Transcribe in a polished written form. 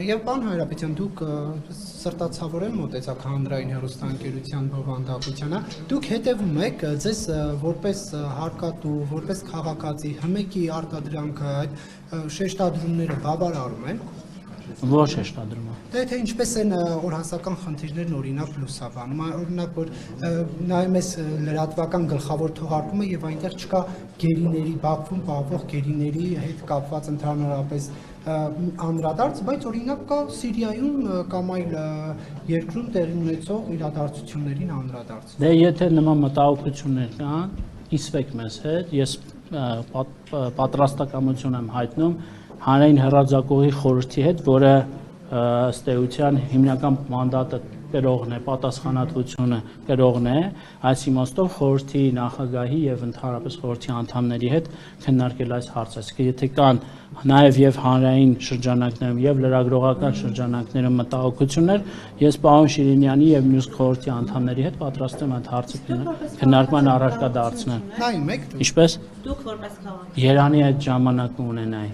Եվ պարոն Հայրապետյան, դուք սրտացավորեն մոտեցաք հանրային հեռուստաընկերության բովանդակությանը, դուք հետևում եք ձեզ որպես հարկատու, որպես քաղաքացի, հմեկի արտադրանքը այդ շեշտադրումները բավարարում են։ Ոչ շեշտադրումը։ Դե թե ինչպես են օրհասական խնդիրներն օրինակ լուսաբանում, օրինակ որ նայում ես լրատվական գլխավոր թողարկումը եւ այնտեղ չկա գերիների Բաքվում պահվող գերիների հետ կապված ընդհանրապես անդրադարձ, բայց օրինակ կա Սիրիայում կամ այլ երկրում տեղի ունեցող իրադարձություններին անդրադարձ։ Դե եթե նման մտահոգություններ կան, իսվեք մեզ հետ, ես պատրաստակամություն եմ հայտնում հանրային հեռարձակողի խորհրդի հետ, որը ըստ էության հիմնական մանդատը կրողն է, պատասխանատվությունը կրողն է, այս իմաստով խորհրդի նախագահի եւ ընդհանրապես խորհրդի անդամների հետ քննարկել այս հարցը։ Եթե կան նաեւ եւ հանրային շրջանակներում եւ լրագրողական շրջանակներում մտահոգություններ, ես պարոն Շիրինյանի եւ մյուս խորհրդի անդամների հետ պատրաստ եմ այդ հարցը քննարկման առարկա դարձնել։ Նայում եք դուք։ Ինչպես։ Դուք որպես քաղաք։ Երանի այդ ժամանակը ունենայի։